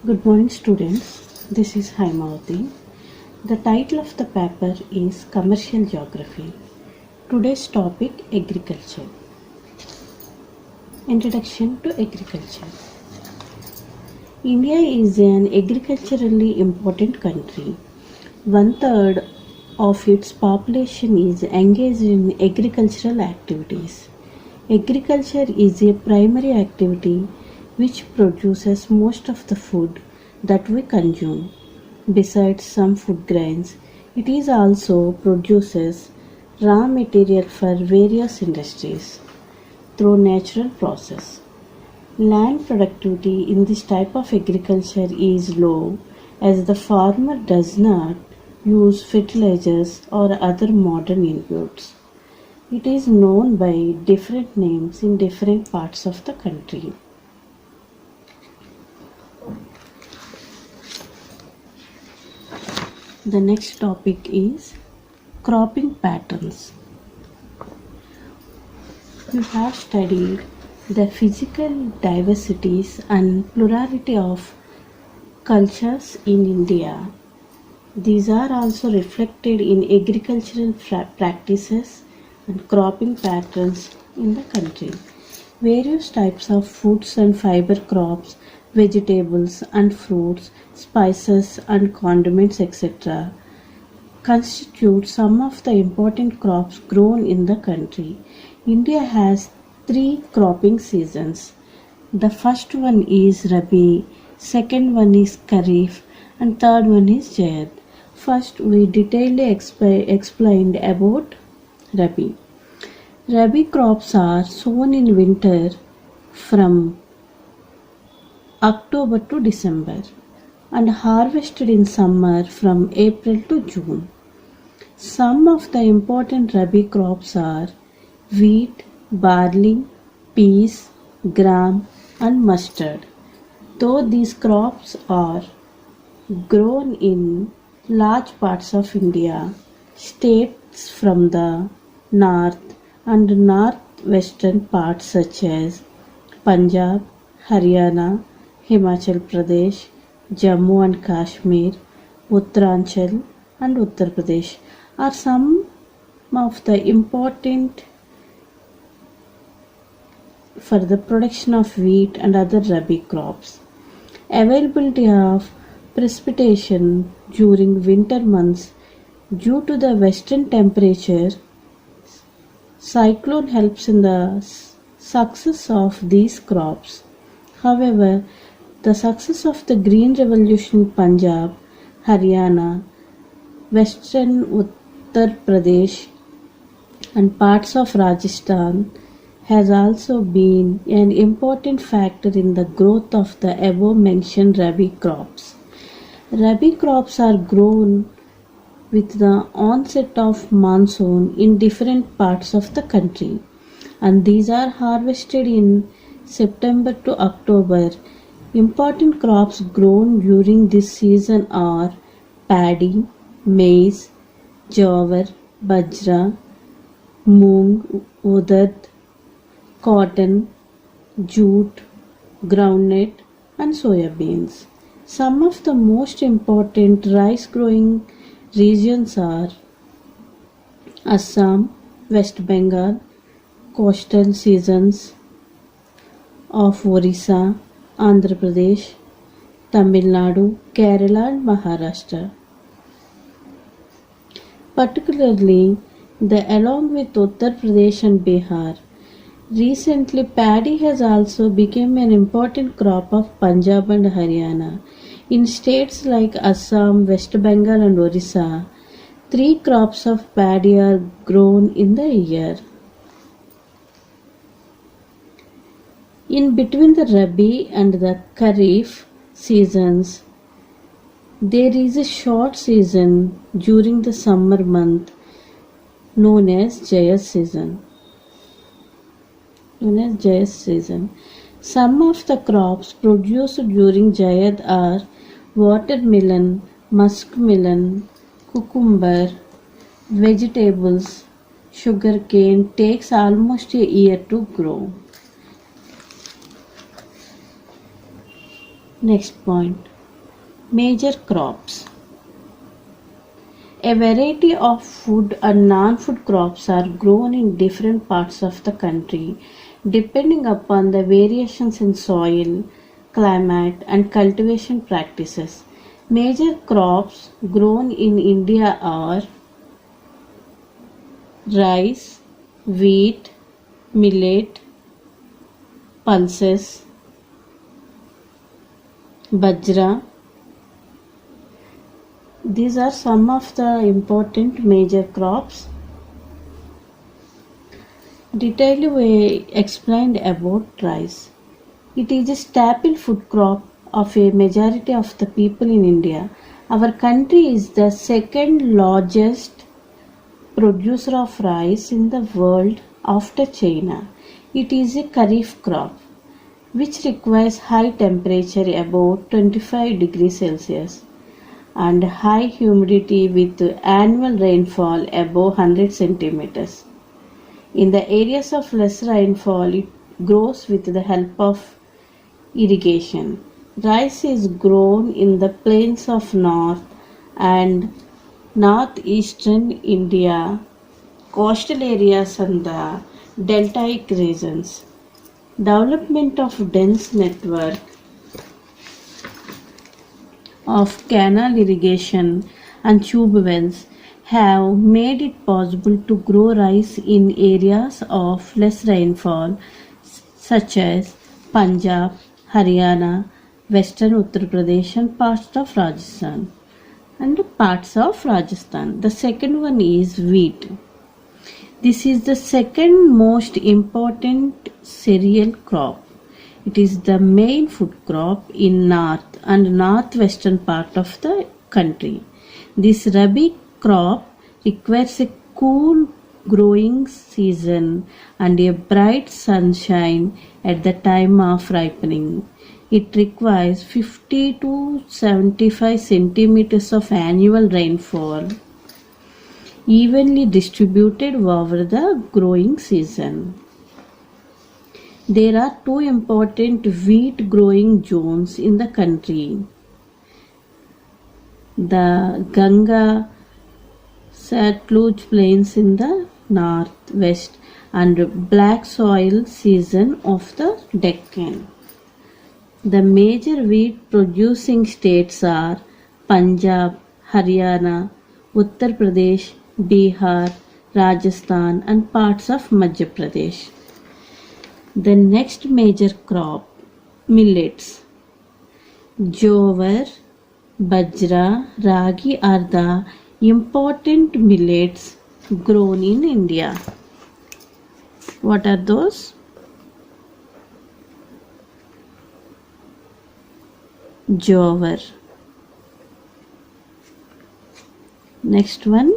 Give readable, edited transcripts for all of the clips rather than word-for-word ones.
Good morning, students. This is Haimavati. The title of the paper is Commercial Geography. Today's topic Agriculture. Introduction to Agriculture. India is an agriculturally important country. One third of its population is engaged in agricultural activities. Agriculture is a primary activity which produces most of the food that we consume. Besides some food grains, it is also produces raw material for various industries through natural process. Land productivity in this type of agriculture is low as the farmer does not use fertilizers or other modern inputs. It is known by different names in different parts of the country. The next topic is cropping patterns. We have studied the physical diversities and plurality of cultures in India. These are also reflected in agricultural practices and cropping patterns in the country. Various types of foods and fiber crops, vegetables and fruits, spices and condiments, etc., constitute some of the important crops grown in the country. India has three cropping seasons. The first one is Rabi, second one is Kharif, and third one is Zaid. First, we explained about Rabi. Rabi crops are sown in winter from October to December and harvested in summer from April to June. Some of the important Rabi crops are wheat, barley, peas, gram, and mustard. Though these crops are grown in large parts of India, states from the north and northwestern parts such as Punjab, Haryana, Himachal Pradesh, Jammu and Kashmir, Uttaranchal, and Uttar Pradesh are some of the important for the production of wheat and other Rabi crops. Availability of precipitation during winter months due to the western temperature cyclone helps in the success of these crops. However, the success of the Green Revolution in Punjab, Haryana, western Uttar Pradesh, and parts of Rajasthan has also been an important factor in the growth of the above mentioned Rabi crops. Rabi crops are grown with the onset of monsoon in different parts of the country, and these are harvested in September to October. Important crops grown during this season are paddy, maize, jowar, bajra, moong, urad, cotton, jute, groundnut, and soya beans. Some of the most important rice growing regions are Assam, West Bengal, coastal seasons of Orissa, Andhra Pradesh, Tamil Nadu, Kerala, and Maharashtra. Particularly, along with Uttar Pradesh and Bihar. Recently, paddy has also become an important crop of Punjab and Haryana. In states like Assam, West Bengal, and Orissa, three crops of paddy are grown in the year. In between the Rabi and the Kharif seasons, there is a short season during the summer month known as Jayad season. Some of the crops produced during Jayad are watermelon, muskmelon, cucumber, vegetables. Sugarcane takes almost a year to grow. Next point, major crops. A variety of food and non-food crops are grown in different parts of the country depending upon the variations in soil, climate and cultivation practices. Major crops grown in India are rice, wheat, millet, pulses, bajra. These are some of the important major crops. Detailed we explained about rice. It is a staple food crop of a majority of the people in India. Our country is the second largest producer of rice in the world after China. It is a kharif crop which requires high temperature about 25 degrees Celsius and high humidity with annual rainfall above 100 centimeters. In the areas of less rainfall, it grows with the help of irrigation. Rice is grown in the plains of north and northeastern India, coastal areas and the deltaic regions. Development of dense network of canal irrigation and tube wells have made it possible to grow rice in areas of less rainfall such as Punjab, Haryana, Western Uttar Pradesh and parts of Rajasthan. The second one is wheat. This is the second most important cereal crop. It is the main food crop in north and northwestern part of the country. This rabi crop requires a cool growing season and a bright sunshine at the time of ripening. It requires 50 to 75 centimeters of annual rainfall evenly distributed over the growing season. There are two important wheat growing zones in the country. The Ganga Satluj plains in the northwest and black soil season of the Deccan. The major wheat producing states are Punjab, Haryana, Uttar Pradesh, Bihar, Rajasthan and parts of Madhya Pradesh. The next major crop, millets. Jowar, bajra, ragi are the important millets grown in India. What are those? Jowar. Next one,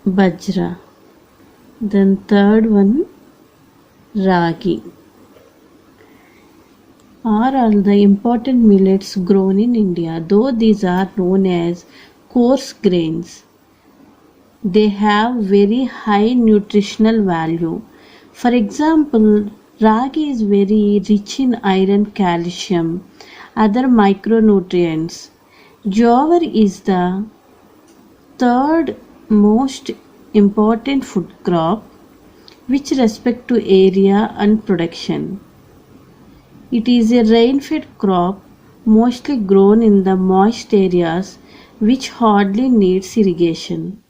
bajra. Then third one, ragi. Are all the important millets grown in India. Though these are known as coarse grains, they have very high nutritional value. For example, ragi is very rich in iron, calcium, other micronutrients. Jowar is the third most important food crop with respect to area and production. It is a rain-fed crop mostly grown in the moist areas which hardly needs irrigation.